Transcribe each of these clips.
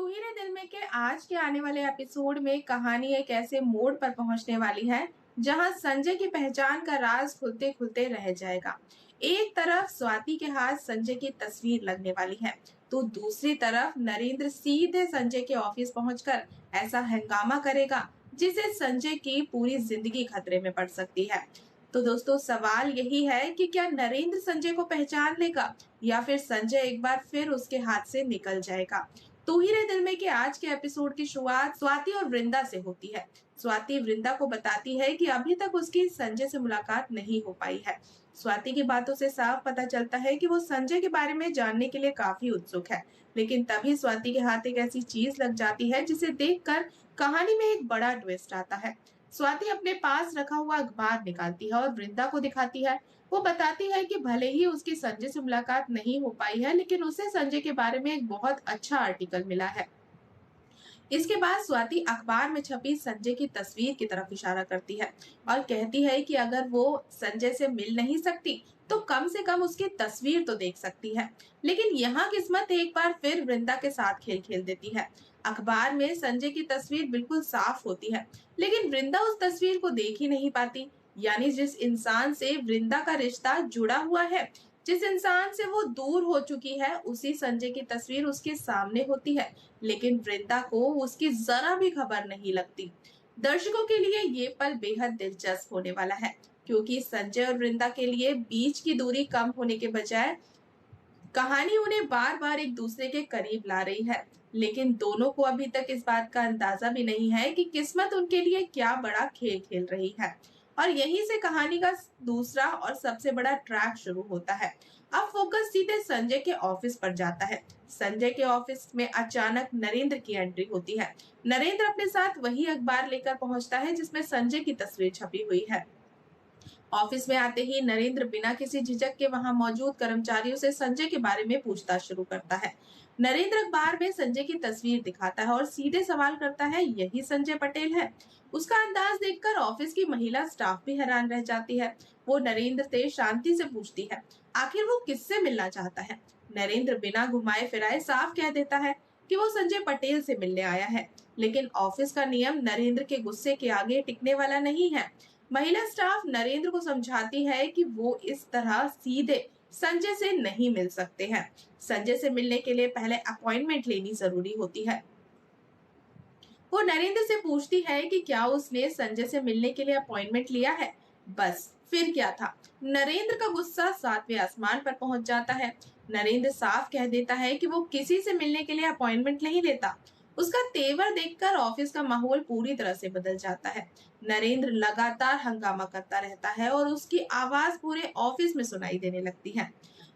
ही रे दिल में के आज के आने वाले एपिसोड में कहानी एक ऐसे मोड़ पर पहुंचने वाली है जहां संजय की पहचान का राज खुलते खुलते रह जाएगा। एक तरफ स्वाति के हाथ संजय की तस्वीर लगने वाली है, तो दूसरी तरफ नरेंद्र सीधे संजय के ऑफिस पहुंचकर ऐसा हंगामा करेगा जिससे संजय की पूरी जिंदगी खतरे में पड़ सकती है। तो दोस्तों, सवाल यही है कि क्या नरेंद्र संजय को पहचान लेगा या फिर संजय एक बार फिर उसके हाथ से निकल जाएगा। तू ही रे दिल में के आज के एपिसोड की शुरुआत स्वाति और वृंदा से होती है। स्वाति वृंदा को बताती है कि अभी तक उसकी संजय से मुलाकात नहीं हो पाई है। स्वाति की बातों से साफ पता चलता है कि वो संजय के बारे में जानने के लिए काफी उत्सुक है, लेकिन तभी स्वाति के हाथ एक ऐसी चीज लग जाती है जिसे देखकर कहानी में एक बड़ा ट्विस्ट आता है। स्वाति अपने पास रखा हुआ अखबार निकालती है और वृंदा को दिखाती है। वो बताती है कि भले ही उसकी संजय से मुलाकात नहीं हो पाई है, लेकिन उसे संजय के बारे में एक बहुत अच्छा आर्टिकल मिला है। इसके बाद स्वाति अखबार में छपी संजय की तस्वीर की तरफ इशारा करती है और कहती है कि अगर वो संजय से मिल नहीं सकती तो कम से कम उसकी तस्वीर तो देख सकती है। लेकिन यहाँ किस्मत एक बार फिर वृंदा के साथ खेल खेल देती है। अखबार में संजय की तस्वीर बिल्कुल साफ होती है, लेकिन वृंदा उस तस्वीर को देख ही नहीं पाती। यानी जिस इंसान से वृंदा का रिश्ता जुड़ा हुआ है, जिस इंसान से वो दूर हो चुकी है, उसी संजय की तस्वीर उसके सामने होती है, लेकिन वृंदा को उसकी जरा भी खबर नहीं लगती। दर्शकों के लिए ये पल बेहद दिलचस्प होने वाला है, क्योंकि संजय और वृंदा के लिए बीच की दूरी कम होने के बजाय कहानी उन्हें बार बार एक दूसरे के करीब ला रही है। लेकिन दोनों को अभी तक इस बात का अंदाजा भी नहीं है कि किस्मत उनके लिए क्या बड़ा खेल खेल रही है। और यहीं से कहानी का दूसरा और सबसे बड़ा ट्रैक शुरू होता है। अब फोकस सीधे संजय के ऑफिस पर जाता है। संजय के ऑफिस में अचानक नरेंद्र की एंट्री होती है। नरेंद्र अपने साथ वही अखबार लेकर पहुंचता है जिसमें संजय की तस्वीर छपी हुई है। ऑफिस में आते ही नरेंद्र बिना किसी झिझक के वहां मौजूद कर्मचारियों से संजय के बारे में पूछताछ शुरू करता है। नरेंद्र अखबार में संजय की तस्वीर दिखाता है और सीधे सवाल करता है, यही संजय पटेल है? उसका अंदाज देखकर ऑफिस की महिला स्टाफ भी हैरान रह जाती है। वो नरेंद्र से शांति से पूछती है, आखिर वो किससे मिलना चाहता है? नरेंद्र बिना घुमाए फिराए साफ कह देता है कि वो संजय पटेल से मिलने आया है। लेकिन ऑफिस का नियम नरेंद्र के गुस्से के आगे टिकने वाला नहीं है। महिला स्टाफ नरेंद्र को समझाती है कि वो इस तरह सीधे संजय से नहीं मिल सकते हैं। संजय से मिलने के लिए पहले अपॉइंटमेंट लेनी जरूरी होती है। वो नरेंद्र से पूछती है कि क्या उसने संजय से मिलने के लिए अपॉइंटमेंट लिया है। बस फिर क्या था, नरेंद्र का गुस्सा सातवें आसमान पर पहुंच जाता है। नरेंद्र साफ कह देता है कि वो किसी से मिलने के लिए अपॉइंटमेंट नहीं लेता। उसका तेवर देखकर ऑफिस का माहौल पूरी तरह से बदल जाता है। नरेंद्र लगातार हंगामा करता रहता है और उसकी आवाज पूरे ऑफिस में सुनाई देने लगती है।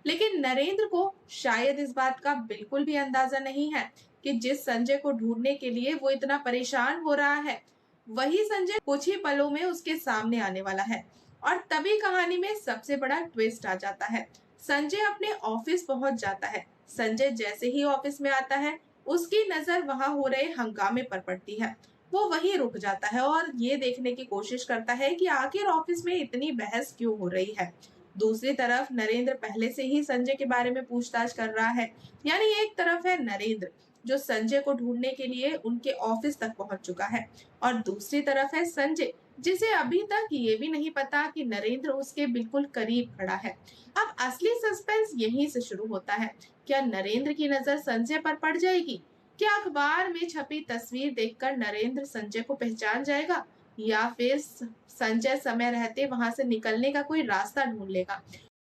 लेकिन नरेंद्र को शायद इस बात का बिल्कुल भी अंदाजा नहीं है कि जिस संजय को ढूंढने के लिए वो इतना परेशान हो रहा है, वही संजय कुछ ही पलों में उसके सामने आने वाला है। और तभी कहानी में सबसे बड़ा ट्विस्ट आ जाता है। संजय अपने ऑफिस पहुंच जाता है। संजय जैसे ही ऑफिस में आता है, उसकी नजर वहां हो रहे हंगामे पर पड़ती है। वो वहीं रुक जाता है और ये देखने की कोशिश करता है कि आखिर ऑफिस में इतनी बहस क्यों हो रही है। दूसरी तरफ नरेंद्र पहले से ही संजय के बारे में पूछताछ कर रहा है। यानी एक तरफ है नरेंद्र जो संजय को ढूंढने के लिए उनके ऑफिस तक पहुंच चुका है, और दूसरी तरफ है संजय जिसे अभी तक ये भी नहीं पता कि नरेंद्र उसके बिल्कुल करीब खड़ा है। अब असली सस्पेंस यहीं से शुरू होता है। क्या नरेंद्र की नजर संजय पर पड़ जाएगी? क्या अखबार में छपी तस्वीर देखकर नरेंद्र संजय को पहचान जाएगा, या फिर संजय समय रहते वहां से निकलने का कोई रास्ता ढूंढ लेगा?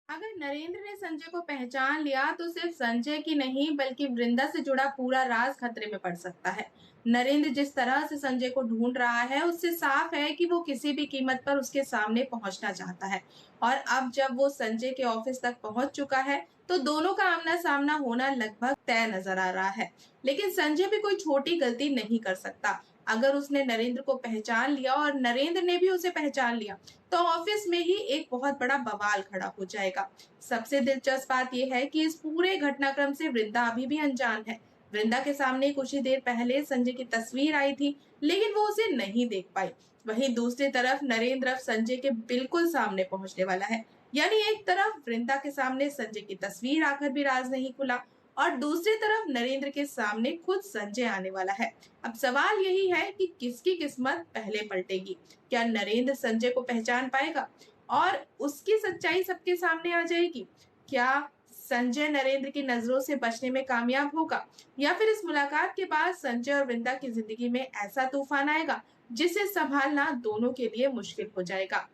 अगर नरेंद्र ने संजय को पहचान लिया तो सिर्फ संजय की नहीं बल्कि वृंदा से जुड़ा पूरा राज खतरे में पड़ सकता है। नरेंद्र जिस तरह से संजय को ढूंढ रहा है, उससे साफ है कि वो किसी भी कीमत पर उसके सामने पहुंचना चाहता है। और अब जब वो संजय के ऑफिस तक पहुंच चुका है, तो दोनों का आमना सामना होना लगभग तय नजर आ रहा है। लेकिन संजय भी कोई छोटी गलती नहीं कर सकता। अगर उसने नरेंद्र को पहचान लिया और नरेंद्र ने भी उसे पहचान लिया, तो ऑफिस में ही एक बहुत बड़ा बवाल खड़ा हो जाएगा। सबसे दिलचस्प बात यह है कि इस पूरे घटनाक्रम से वृंदा अभी भी अनजान है। वृंदा के सामने कुछ ही देर पहले संजय की तस्वीर आई थी, लेकिन वो उसे नहीं देख पाई। वहीं दूसरी तरफ नरेंद्र अब संजय के बिल्कुल सामने पहुंचने वाला है। यानी एक तरफ वृंदा के सामने संजय की तस्वीर आकर भी राज नहीं खुला, और दूसरी तरफ नरेंद्र के सामने खुद संजय आने वाला है। अब सवाल यही है कि किसकी किस्मत पहले पलटेगी। क्या नरेंद्र संजय को पहचान पाएगा और उसकी सच्चाई सबके सामने आ जाएगी? क्या संजय नरेंद्र की नजरों से बचने में कामयाब होगा, या फिर इस मुलाकात के बाद संजय और वृंदा की जिंदगी में ऐसा तूफान आएगा जिसे संभालना दोनों के लिए मुश्किल हो जाएगा?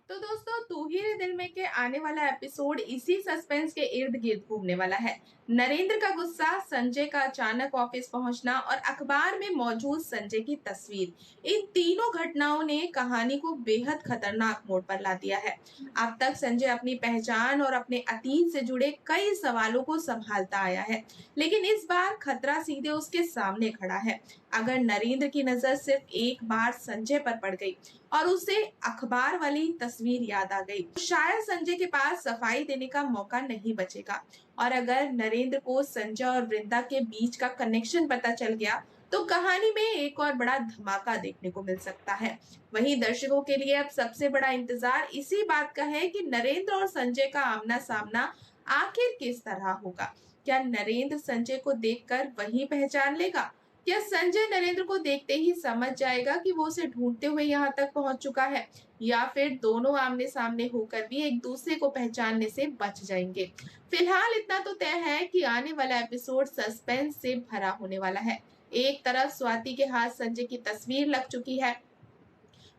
तो दोस्तों, तू ही रे दिल में के आने वाला एपिसोड इसी सस्पेंस के इर्द गिर्द घूमने वाला है। नरेंद्र का गुस्सा, संजय का अचानक ऑफिस पहुंचना और अखबार में मौजूद संजय की तस्वीर, इन तीनों घटनाओं ने कहानी को बेहद खतरनाक मोड़ पर ला दिया है। अब तक संजय अपनी पहचान और अपने अतीत से जुड़े कई सवालों को संभालता आया है, लेकिन इस बार खतरा सीधे उसके सामने खड़ा है। अगर नरेंद्र की नजर सिर्फ एक बार संजय पर पड़ गई और उसे अखबार वाली तस्वीर याद आ गई, तो शायद संजय के पास सफाई देने का मौका नहीं बचेगा। और अगर नरेंद्र को संजय और वृंदा के बीच का कनेक्शन पता चल गया तो कहानी में एक और बड़ा धमाका देखने को मिल सकता है। वहीं दर्शकों के लिए अब सबसे बड़ा इंतजार इसी बात का है कि नरेंद्र और संजय का आमना सामना आखिर किस तरह होगा। क्या नरेंद्र संजय को देखकर वही पहचान लेगा, क्या संजय नरेंद्र को देखते ही समझ जाएगा कि वो उसे ढूंढते हुए यहाँ तक पहुंच चुका है, या फिर दोनों आमने सामने होकर भी एक दूसरे को पहचानने से बच जाएंगे? फिलहाल इतना तो तय है कि आने वाला एपिसोड सस्पेंस से भरा होने वाला है। एक तरफ स्वाति के हाथ संजय की तस्वीर लग चुकी है,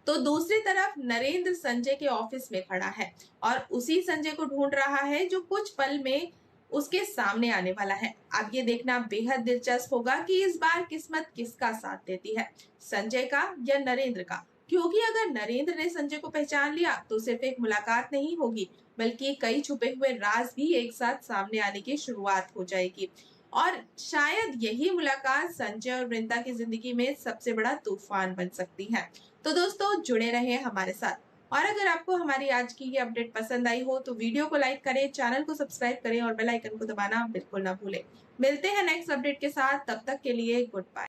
तो दूसरी तरफ नरेंद्र संजय के ऑफिस में खड़ा है और उसी संजय को ढूंढ रहा है जो कुछ पल में उसके सामने आने वाला है। अब ये देखना बेहद दिलचस्प होगा कि इस बार किस्मत किसका साथ देती है, संजय का या नरेंद्र का। क्योंकि अगर नरेंद्र ने संजय को पहचान लिया तो सिर्फ एक मुलाकात नहीं होगी, बल्कि कई छुपे हुए राज भी एक साथ सामने आने की शुरुआत हो जाएगी। और शायद यही मुलाकात संजय और वृंदा की जिंदगी में सबसे बड़ा तूफान बन सकती है। तो दोस्तों, जुड़े रहें हमारे साथ। और अगर आपको हमारी आज की ये अपडेट पसंद आई हो तो वीडियो को लाइक करें, चैनल को सब्सक्राइब करें और बेल आइकन को दबाना बिल्कुल ना भूलें। मिलते हैं नेक्स्ट अपडेट के साथ, तब तक के लिए गुड बाय।